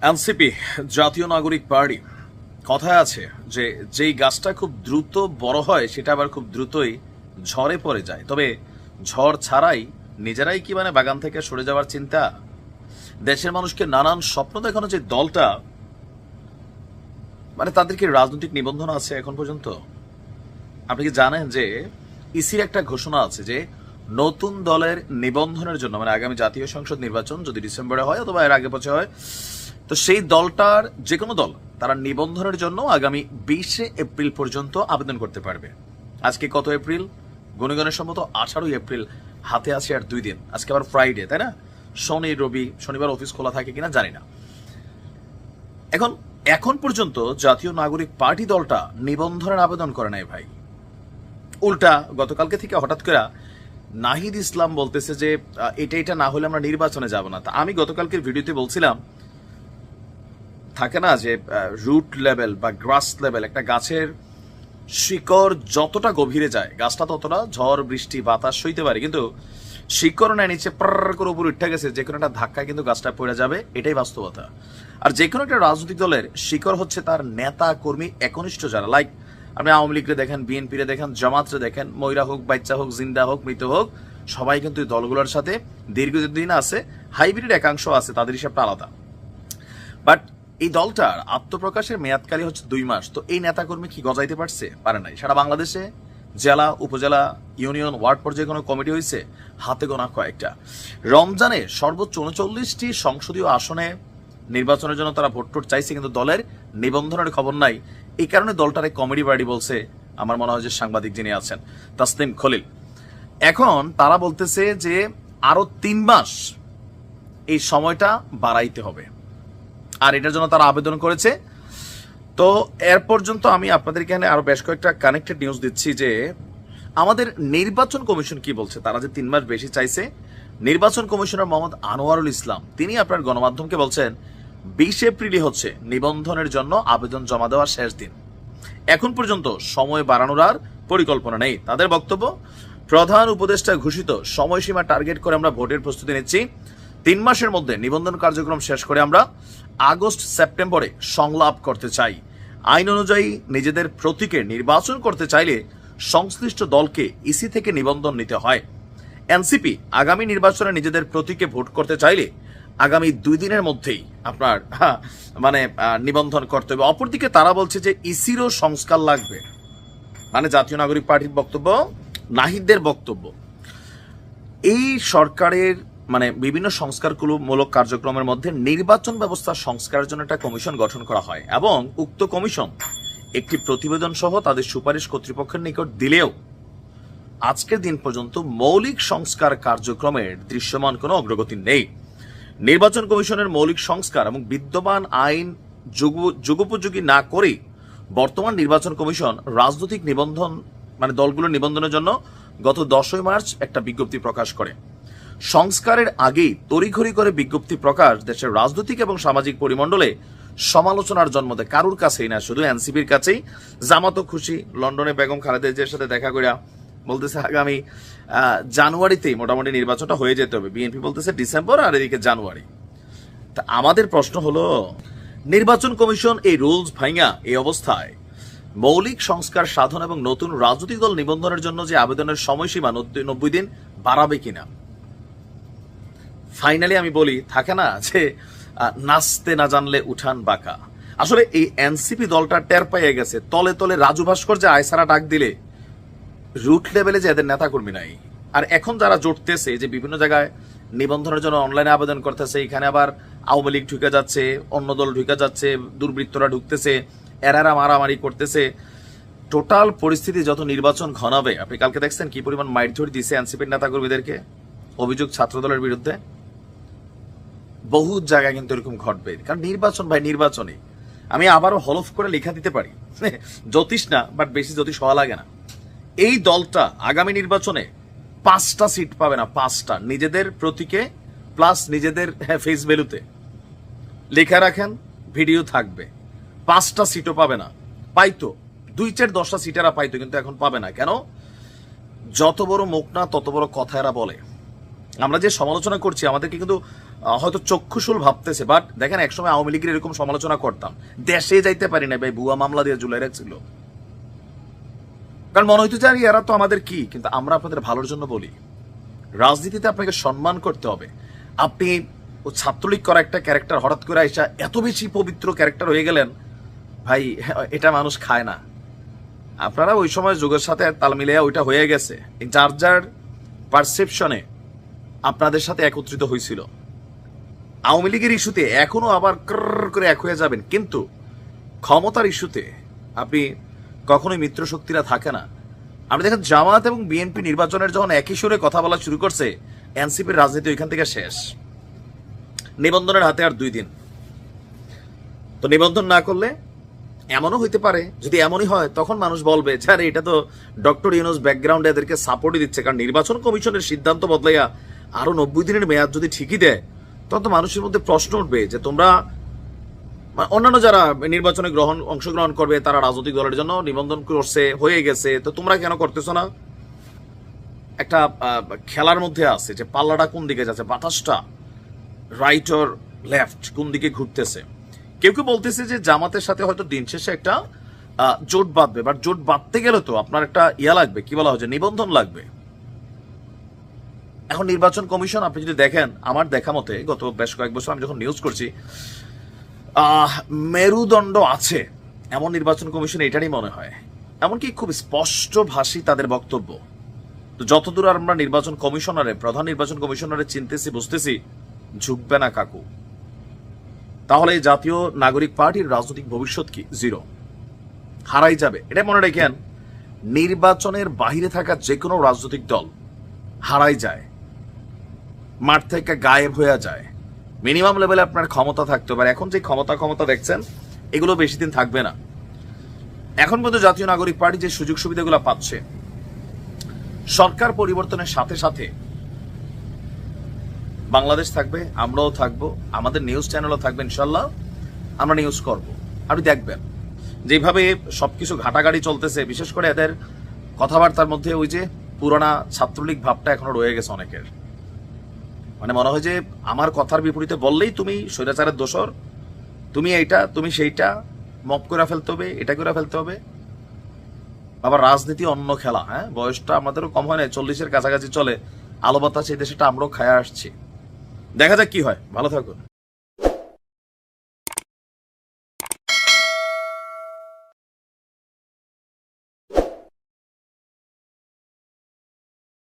NCP জাতীয় নাগরিক party কথায় আছে যে যেই গাছটা খুব দ্রুত বড় হয় সেটা আবার খুব দ্রুতই ঝড়ে পড়ে যায়। তবে ঝড় ছাড়াই নিজেরাই কি বাগান থেকে সরে যাওয়ার চিন্তা? দেশের মানুষকে নানান স্বপ্ন দেখানো যে দলটা, তাদের কি রাজনৈতিক নিবন্ধন আছে এখন পর্যন্ত? আপনি কি জানেন যে ইসির একটা ঘোষণা আছে যে নতুন দলের নিবন্ধনের জন্য আগামী জাতীয় সংসদ নির্বাচন যদি ডিসেম্বরে হয় অথবা এর আগে পৌঁছে হয়, তো সেই দলটার যে কোনো দল তারা নিবন্ধনের জন্য আগামী 20 এপ্রিল পর্যন্ত আবেদন করতে পারবে। আজকে কত এপ্রিল? গণিগণের সম্মত 18 এপ্রিল হাতে আছে আর 2 দিন। আজকে আবার ফ্রাইডে, তাই না? শনি রবি, শনিবার অফিস খোলা থাকে কিনা জানি না। এখন পর্যন্ত জাতীয় নাগরিক পার্টি দলটা নিবন্ধনের আবেদন করে নাই ভাই। উল্টা গতকালকে থেকে হঠাৎ করে নাহিদ ইসলাম বলতেছে যে এটা না হলে আমরা নির্বাচনে যাব না। তা আমি গতকালকের ভিডিওতে বলছিলাম, থাকে না যে রুট লেভেল বা গ্রাস লেভেল, একটা গাছের শিকড় যতটা গভীরে যায় গাছটা ততটা ঝড় বৃষ্টি বাতাস সইতে পারে, কিন্তু শিকড় নেয় নিচে প্রার করে উপর উঠে গেছে, যে কোনো একটা ধাক্কায় কিন্তু গাছটা পড়ে যাবে, এটাই বাস্তবতা। আর যে কোনো একটা রাজনৈতিক দলের শিকড় হচ্ছে তার নেতা কর্মী একনিষ্ঠ যারা, লাইক আপনি আওয়ামী লীগরে দেখেন, বিএনপিরে দেখেন, জামাতরে দেখেন, ময়রা হোক, বাচ্চা হোক, জিন্দা হোক, মৃত হোক, সবাই কিন্তু দলগুলোর সাথে দীর্ঘদিন আছে। হাইব্রিড একাংশ আছে, তাদের হিসাবটা আলাদা। বাট এই দলটার আত্মপ্রকাশের মেয়াদকালী হচ্ছে 2 মাস। তো এই নেতাকর্মী কি গজাইতে পারছে? পারে নাই। সারা বাংলাদেশে জেলা, উপজেলা, ইউনিয়ন, ওয়ার্ড পর্যায়ে কোনো কমিটি হয়েছে? হাতে গোনা কয়েকটা। রমজানে সর্বোচ্চ 39টি সংসদীয় আসনে নির্বাচনের জন্য তারা ভোট চাইছে, কিন্তু দলের নিবন্ধনের খবর নাই। এই কারণে দলটার এই কমেডি বাড়ি বলছে, আমার মনে হয় যে সাংবাদিক যিনি আছেন তাসলিম খলিল, এখন তারা বলতেছে যে আরো 3 মাস এই সময়টা বাড়াইতে হবে, আর এটার জন্য তারা আবেদন করেছে। তো এর পর্যন্ত আমি আপনাদের এখানে আরো বেশ কয়েকটা কানেক্টেড নিউজ দিচ্ছি যে আমাদের নির্বাচন কমিশন কি বলছে। তারা যে 3 মাস বেশি চাইছে, নির্বাচন কমিশনার মোহাম্মদ আনোয়ারুল ইসলাম তিনি আপনার গণমাধ্যমকে বলছেন 20 এপ্রিলই হচ্ছে নিবন্ধনের জন্য আবেদন জমা দেওয়ার শেষ দিন। এখন পর্যন্ত সময় বাড়ানোর আর পরিকল্পনা নেই। তাদের বক্তব্য, প্রধান উপদেষ্টা ঘোষিত সময়সীমা টার্গেট করে আমরা ভোটের প্রস্তুতি নিচ্ছি। 3 মাসের মধ্যে নিবন্ধন কার্যক্রম শেষ করে আমরা আগস্ট সেপ্টেম্বরে সংলাপ করতে চাই। আইন অনুযায়ী নিজেদের প্রতীকে নির্বাচন করতে চাইলে সংশ্লিষ্ট দলকে ইসি থেকে নিবন্ধন নিতে হয়। এনসিপি আগামী নির্বাচনে নিজেদের প্রতীকে ভোট করতে চাইলে আগামী 2 দিনের মধ্যেই আপনার নিবন্ধন করতে হবে। অপরদিকে তারা বলছে যে ইসিরও সংস্কার লাগবে। জাতীয় নাগরিক পার্টির বক্তব্য, নাহিদদের বক্তব্য, এই সরকারের বিভিন্ন সংস্কারমূলক কার্যক্রমের মধ্যে নির্বাচন ব্যবস্থা সংস্কারের জন্য একটা কমিশন গঠন করা হয় এবং উক্ত কমিশন একটি প্রতিবেদন সহ তাদের সুপারিশ কর্তৃপক্ষের নিকট দিলেও আজকের দিন পর্যন্ত মৌলিক সংস্কার কার্যক্রমের দৃশ্যমান কোনো অগ্রগতি নেই। নির্বাচন কমিশনের মৌলিক সংস্কার এবং বিদ্যমান আইন যুগোপযোগী না করে বর্তমান নির্বাচন কমিশন রাজনৈতিক নিবন্ধন দলগুলোর নিবন্ধনের জন্য গত 10 মার্চ একটা বিজ্ঞপ্তি প্রকাশ করে। সংস্কারের আগেই তড়িঘড়ি করে বিজ্ঞপ্তি প্রকাশ দেশের রাজনৈতিক এবং সামাজিক পরিমণ্ডলে সমালোচনার জন্ম দেয়। কারুর কাছেই না, শুধু এনসিপির কাছেই। জামাতও খুশি, লন্ডনে বেগম খালেদা জিয়ার সাথে দেখা করিয়া বলতেছে আগামী জানুয়ারিতেই মোটামুটি নির্বাচনটা হয়ে যেতে হবে। বিএনপি বলতেছে ডিসেম্বর, আর এদিকে জানুয়ারি। তা আমাদের প্রশ্ন হলো, নির্বাচন কমিশন এই রুলস ভাঙা এই অবস্থায় মৌলিক সংস্কার সাধন এবং নতুন রাজনৈতিক দল নিবন্ধনের জন্য যে আবেদনের সময়সীমা 90 দিন বাড়াবে কিনা। ফাইনালি আমি বলি, থাকে না যে নাচতে না জানলে উঠান বাঁকা। আসলে এই এনসিপি দলটা টের পাইয়ে গেছে, তলে তলে রাজু ভাস্কর্যে আয়সারা ডাক দিলে রুট লেভেলে যে এদের নেতাকর্মী নাই। আর এখন যারা জোটতেছে যে বিভিন্ন জায়গায় নিবন্ধনের জন্য অনলাইনে আবেদন করতেছে, এখানে আবার আওয়ামী লীগ ঢুকে যাচ্ছে, অন্য দল ঢুকে যাচ্ছে, দুর্বৃত্তরা ঢুকতেছে, এরারা মারামারি করতেছে। টোটাল পরিস্থিতি যত নির্বাচন ঘনাবে, আপনি কালকে দেখছেন কি পরিমাণ মাইরধর দিছে এনসিপির নেতাকর্মীদেরকে, অভিযোগ ছাত্রদলের বিরুদ্ধে। বহু জায়গায় কিন্তু এরকম ঘটবে, কারণ নির্বাচন ভাই, নির্বাচনে আমি আবারও হলফ করে লেখা দিতে পারি, জ্যোতিষ না, বাট বেশি জ্যোতিষ হওয়া লাগে না। এই দলটা আগামী নির্বাচনে 5টা সিট পাবে না, 5টা নিজেদের প্রতীকে প্লাস নিজেদের ফেস ভ্যালুতে লেখা রাখেন, ভিডিও থাকবে। 5টা সিটও পাবে না। পাইতো 2-4-10টা সিটেরা পাইতো, কিন্তু এখন পাবে না। কেন? যত বড় মুখ না তত বড় কথা এরা বলে। আমরা যে সমালোচনা করছি, আমাদেরকে কিন্তু হয়তো চক্ষুশুল ভাবতেছে, বাট দেখেন একসময় আওয়ামী লীগের এরকম সমালোচনা করতাম, দেশে যাইতে পারি না ভাই, ভুয়া মামলা দিয়ে ঝুলাই রাখছিল, কারণ মনে হইতো যে আরে এরা তো আমাদের কি, কিন্তু আমরা আপনাদের ভালোর জন্য বলি। রাজনীতিতে আপনাকে সম্মান করতে হবে। আপনি ও ছাত্রলীগ করা একটা ক্যারেক্টার হঠাৎ করে আইসা এত বেশি পবিত্র ক্যারেক্টার হয়ে গেলেন ভাই, এটা মানুষ খায় না। আপনারা ওই সময় যুগের সাথে তাল মিলিয়ে ওইটা হয়ে গেছে, যার যার পারসেপশনে আপনাদের সাথে একত্রিত হয়েছিল। আওয়ামী লীগের ইস্যুতে এখনো আবার করে এক হয়ে যাবেন, কিন্তু ক্ষমতার ইস্যুতে আপনি কখনোই মিত্র শক্তিরা থাকে না। আপনি দেখেন জামায়াত এবং বিএনপি নির্বাচনের যখন একই সুরে কথা বলা শুরু করছে, এনসিপির রাজনীতি ওইখান থেকে শেষ। নিবন্ধনের হাতে আর 2 দিন, তো নিবন্ধন না করলে এমনও হইতে পারে, যদি এমনই হয় তখন মানুষ বলবে যে আরে এটা তো ডক্টর ইউনূস ব্যাকগ্রাউন্ডে এদেরকে সাপোর্টই দিচ্ছে, কারণ নির্বাচন কমিশনের সিদ্ধান্ত বদলাইয়া আরো 90 দিনের মেয়াদ যদি ঠিকই দেয়, তখন তো মানুষের মধ্যে প্রশ্ন উঠবে যে তোমরা অন্যান্য যারা নির্বাচনে অংশগ্রহণ করবে তারা রাজনৈতিক দলের জন্য নিবন্ধন করছে, হয়ে গেছে, তো তোমরা কেন করতেছো না? একটা খেলার মধ্যে আছে যে পাল্লাটা কোন দিকে যাচ্ছে, বাতাসটা রাইট অর লেফট কোন দিকে ঘুরতেছে। কেউ কেউ বলতেছে যে জামাতের সাথে হয়তো দিন শেষে একটা জোট বাঁধবে, বাট জোট বাঁধতে গেলে তো আপনার একটা লাগবে, কি বলা হচ্ছে, নিবন্ধন লাগবে। এখন নির্বাচন কমিশন আপনি যদি দেখেন, আমার দেখা মতে গত বেশ কয়েক বছর আমি যখন নিউজ করছি, মেরুদণ্ড আছে এমন নির্বাচন কমিশন এটারই মনে হয়, এমনকি খুব স্পষ্ট ভাষী তাদের বক্তব্য। তো যতদূর আমরা নির্বাচন কমিশনারে, প্রধান নির্বাচন কমিশনারে চিনতেছি, বুঝতেছি ঝুঁকবে না কাকু। তাহলে এই জাতীয় নাগরিক পার্টির রাজনৈতিক ভবিষ্যৎ কি? 0, হারাই যাবে। এটা মনে রাখেন, নির্বাচনের বাহিরে থাকা যে কোনো রাজনৈতিক দল হারাই যায়, মাঠ থেকে গায়েব হয়ে যায়। মিনিমাম লেভেলে আপনার ক্ষমতা থাকতে পারে, এখন যে ক্ষমতা দেখছেন এগুলো বেশি দিন থাকবে না। এখন পর্যন্ত জাতীয় নাগরিক পার্টি যে সুযোগ সুবিধাগুলো পাচ্ছে, সরকার পরিবর্তনের সাথে সাথে বাংলাদেশ থাকবে, আমরাও থাকবো, আমাদের নিউজ চ্যানেলও থাকবে, ইনশাল্লাহ আমরা নিউজ করব। আপনি দেখবেন যেভাবে সবকিছু ঘাটাঘাটি চলতেছে, বিশেষ করে এদের কথাবার্তার মধ্যে ওই যে পুরানা ছাত্রলীগ ভাবটা এখনো রয়ে গেছে অনেকের। মানে মনে হয় যে আমার কথার বিপরীতে বললেই তুমি স্বৈরাচারের দোষর, তুমি এইটা, তুমি সেইটা, মপ করে ফেলতে হবে, এটা করে ফেলতে হবে। আবার রাজনীতি অন্য খেলা। হ্যাঁ, বয়সটা আমাদেরও কম হয় না, 40-এর কাছাকাছি চলে, আলো বাতাস এই দেশটা আমরাও খায়া আসছি। দেখা যাক কি হয়। ভালো থাকুন।